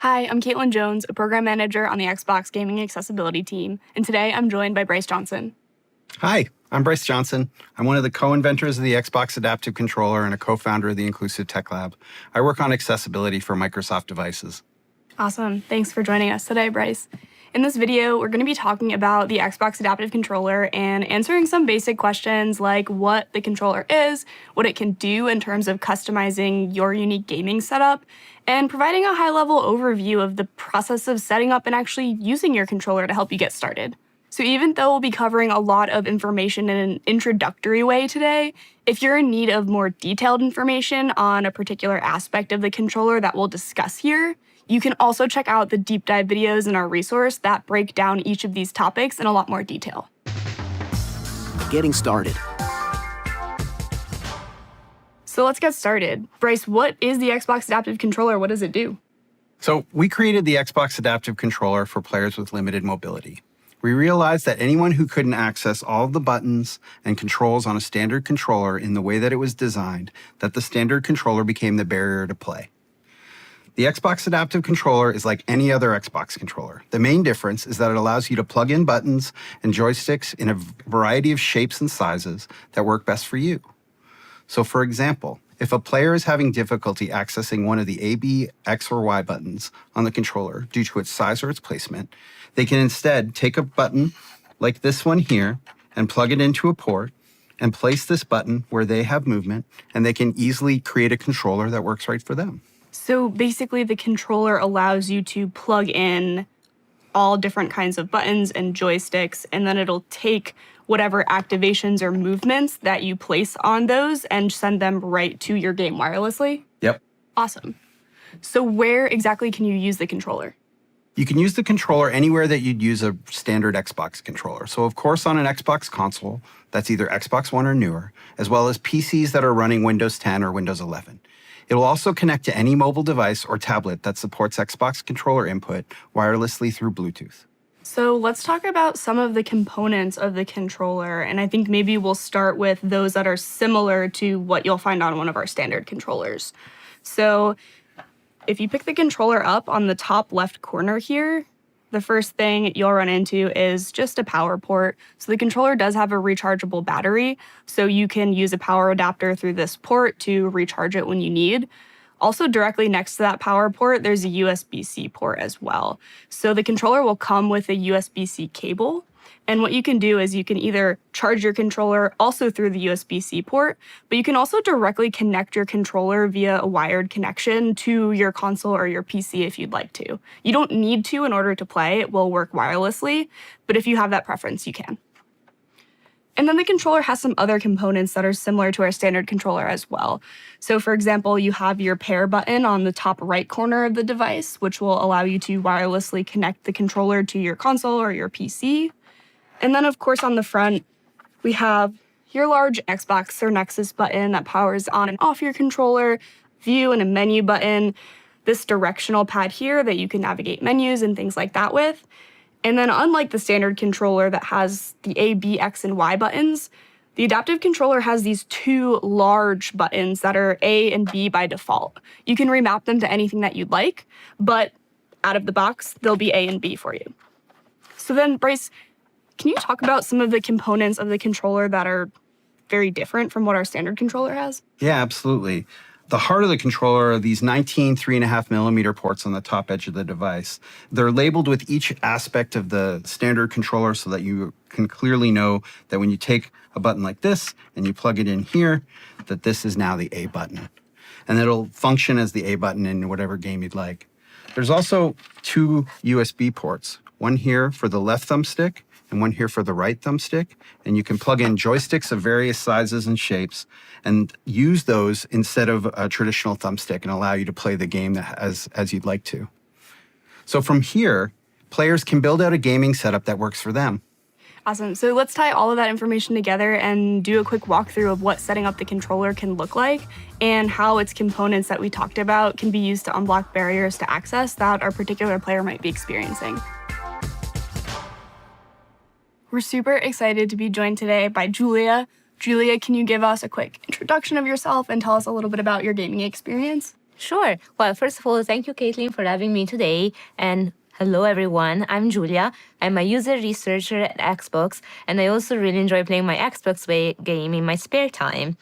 Hi, I'm Caitlin Jones, a program manager on the Xbox Gaming Accessibility team, and today I'm joined by Bryce Johnson. Hi, I'm Bryce Johnson. I'm one of the co-inventors of the Xbox Adaptive Controller and a co-founder of the Inclusive Tech Lab. I work on accessibility for Microsoft devices. Awesome. Thanks for joining us today, Bryce. In this video, we're going to be talking about the Xbox Adaptive Controller and answering some basic questions like what the controller is, what it can do in terms of customizing your unique gaming setup, and providing a high-level overview of the process of setting up and actually using your controller to help you get started. So even though we'll be covering a lot of information in an introductory way today, if you're in need of more detailed information on a particular aspect of the controller that we'll discuss here, you can also check out the deep dive videos in our resource that break down each of these topics in a lot more detail. Getting started. So let's get started. Bryce, what is the Xbox Adaptive Controller? What does it do? So we created the Xbox Adaptive Controller for players with limited mobility. We realized that anyone who couldn't access all of the buttons and controls on a standard controller in the way that it was designed, that the standard controller became the barrier to play. The Xbox Adaptive Controller is like any other Xbox controller. The main difference is that it allows you to plug in buttons and joysticks in a variety of shapes and sizes that work best for you. So for example, if a player is having difficulty accessing one of the A, B, X, or Y buttons on the controller due to its size or its placement, they can instead take a button like this one here and plug it into a port and place this button where they have movement, and they can easily create a controller that works right for them. So basically, the controller allows you to plug in all different kinds of buttons and joysticks, and then it'll take whatever activations or movements that you place on those and send them right to your game wirelessly? Yep. Awesome. So where exactly can you use the controller? You can use the controller anywhere that you'd use a standard Xbox controller. So of course on an Xbox console, that's either Xbox One or newer, as well as PCs that are running Windows 10 or Windows 11. It will also connect to any mobile device or tablet that supports Xbox controller input wirelessly through Bluetooth. So let's talk about some of the components of the controller, and I think maybe we'll start with those that are similar to what you'll find on one of our standard controllers. So if you pick the controller up on the top left corner here, the first thing you'll run into is just a power port. So the controller does have a rechargeable battery, so you can use a power adapter through this port to recharge it when you need. Also, directly next to that power port, there's a USB-C port as well. So the controller will come with a USB-C cable. And what you can do is you can either charge your controller also through the USB-C port, but you can also directly connect your controller via a wired connection to your console or your PC if you'd like to. You don't need to in order to play. It will work wirelessly, but if you have that preference, you can. And then the controller has some other components that are similar to our standard controller as well. So for example, you have your pair button on the top right corner of the device, which will allow you to wirelessly connect the controller to your console or your PC. And then of course on the front, we have your large Xbox or Nexus button that powers on and off your controller, view and a menu button, this directional pad here that you can navigate menus and things like that with. And then unlike the standard controller that has the A, B, X, and Y buttons, the adaptive controller has these two large buttons that are A and B by default. You can remap them to anything that you'd like, but out of the box, they'll be A and B for you. So then, Bryce, can you talk about some of the components of the controller that are very different from what our standard controller has? Yeah, absolutely. The heart of the controller are these 19 3.5mm ports on the top edge of the device. They're labeled with each aspect of the standard controller so that you can clearly know that when you take a button like this and you plug it in here, that this is now the A button. And it'll function as the A button in whatever game you'd like. There's also two USB ports, one here for the left thumbstick and one here for the right thumbstick. And you can plug in joysticks of various sizes and shapes and use those instead of a traditional thumbstick and allow you to play the game as you'd like to. So from here, players can build out a gaming setup that works for them. Awesome. So let's tie all of that information together and do a quick walkthrough of what setting up the controller can look like and how its components that we talked about can be used to unblock barriers to access that our particular player might be experiencing. We're super excited to be joined today by Julia. Julia, can you give us a quick introduction of yourself and tell us a little bit about your gaming experience? Sure. Well, first of all, thank you, Caitlin, for having me today. And hello, everyone. I'm Julia. I'm a user researcher at Xbox, and I also really enjoy playing my Xbox game in my spare time.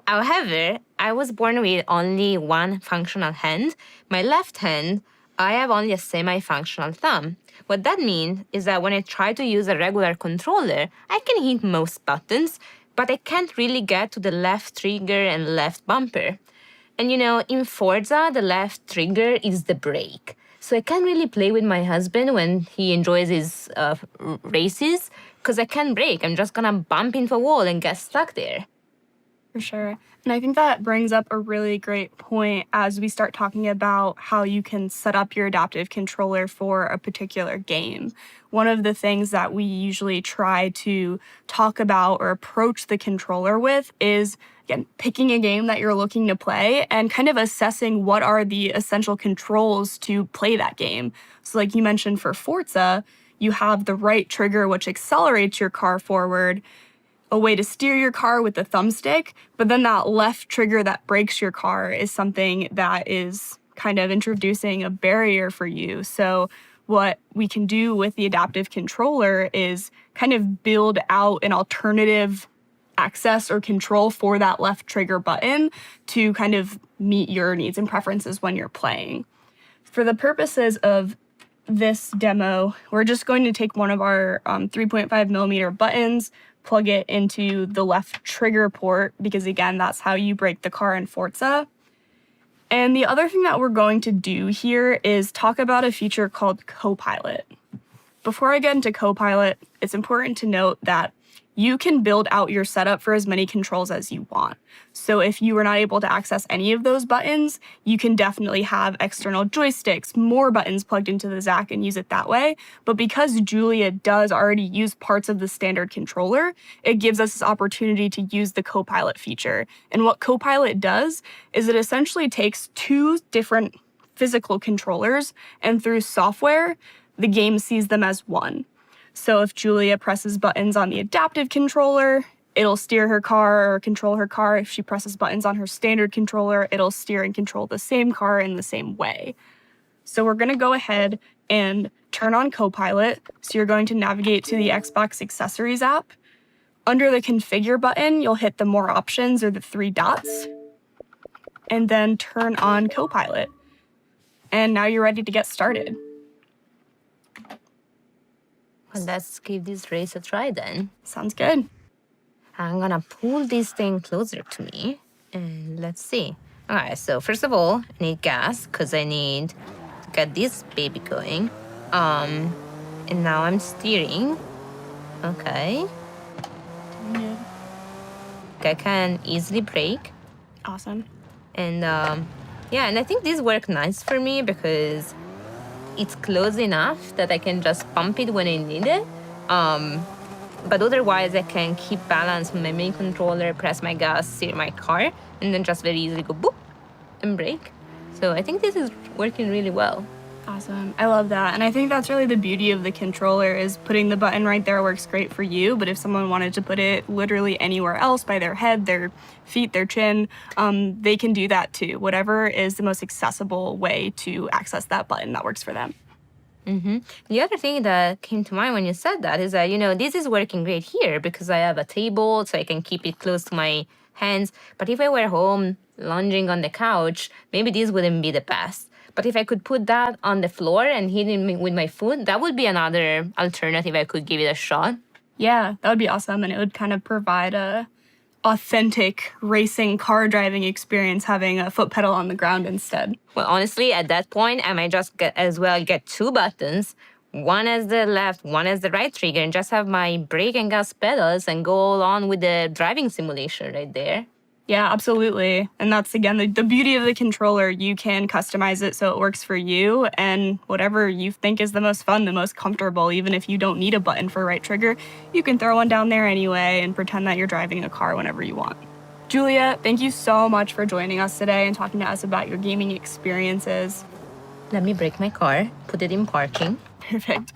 However, I was born with only one functional hand. My left hand, I have only a semi functional thumb. What that means is that when I try to use a regular controller, I can hit most buttons, but I can't really get to the left trigger and left bumper. And in Forza, the left trigger is the brake. So I can't really play with my husband when he enjoys his races because I can't brake. I'm just gonna bump into a wall and get stuck there. For sure. And I think that brings up a really great point as we start talking about how you can set up your adaptive controller for a particular game. One of the things that we usually try to talk about or approach the controller with is, again, picking a game that you're looking to play and kind of assessing what are the essential controls to play that game. So, like you mentioned for Forza, you have the right trigger, which accelerates your car forward, a way to steer your car with the thumbstick, but then that left trigger that brakes your car is something that is kind of introducing a barrier for you. So what we can do with the adaptive controller is kind of build out an alternative access or control for that left trigger button to kind of meet your needs and preferences when you're playing. For the purposes of this demo, we're just going to take one of our 3.5 millimeter buttons, plug it into the left trigger port, because again, that's how you brake the car in Forza. And the other thing that we're going to do here is talk about a feature called Copilot. Before I get into Copilot, it's important to note that you can build out your setup for as many controls as you want. So if you are not able to access any of those buttons, you can definitely have external joysticks, more buttons plugged into the ZAC and use it that way. But because Julia does already use parts of the standard controller, it gives us this opportunity to use the Copilot feature. And what Copilot does is it essentially takes two different physical controllers, and through software, the game sees them as one. So if Julia presses buttons on the adaptive controller, it'll steer her car or control her car. If she presses buttons on her standard controller, it'll steer and control the same car in the same way. So we're going to go ahead and turn on Copilot. So you're going to navigate to the Xbox Accessories app. Under the Configure button, you'll hit the More Options or the three dots, and then turn on Copilot. And now you're ready to get started. Well, let's give this race a try then. Sounds good. I'm gonna pull this thing closer to me and let's see. All right, so first of all, I need gas because I need to get this baby going. And now I'm steering. Okay. I can easily brake. Awesome. And yeah, and I think this worked nice for me because it's close enough that I can just pump it when I need it. But otherwise, I can keep balance with my main controller, press my gas, steer my car, and then just very easily go boop and brake. So I think this is working really well. Awesome. I love that. And I think that's really the beauty of the controller is putting the button right there works great for you. But if someone wanted to put it literally anywhere else, by their head, their feet, their chin, they can do that too. Whatever is the most accessible way to access that button that works for them. Mm-hmm. The other thing that came to mind when you said that is that, this is working great here because I have a table so I can keep it close to my hands. But if I were home lounging on the couch, maybe this wouldn't be the best. But if I could put that on the floor and hit it with my foot, that would be another alternative I could give it a shot. Yeah, that would be awesome. And it would kind of provide a authentic racing car driving experience having a foot pedal on the ground instead. Well, honestly, at that point, I might just get two buttons, one as the left, one as the right trigger, and just have my brake and gas pedals and go on with the driving simulation right there. Yeah, absolutely. And that's, again, the beauty of the controller. You can customize it so it works for you and whatever you think is the most fun, the most comfortable. Even if you don't need a button for right trigger, you can throw one down there anyway and pretend that you're driving a car whenever you want. Julia, thank you so much for joining us today and talking to us about your gaming experiences. Let me brake my car, put it in parking. Perfect.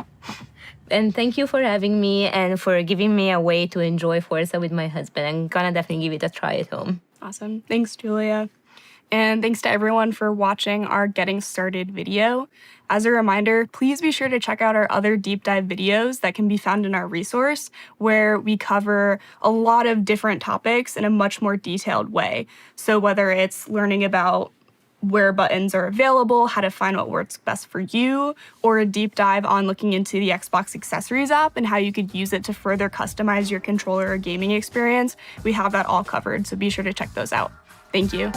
And thank you for having me and for giving me a way to enjoy Forza with my husband. I'm gonna definitely give it a try at home. Awesome. Thanks, Julia. And thanks to everyone for watching our Getting Started video. As a reminder, please be sure to check out our other deep dive videos that can be found in our resource, where we cover a lot of different topics in a much more detailed way. So whether it's learning about where buttons are available, how to find what works best for you, or a deep dive on looking into the Xbox Accessories app and how you could use it to further customize your controller or gaming experience, we have that all covered, so be sure to check those out. Thank you.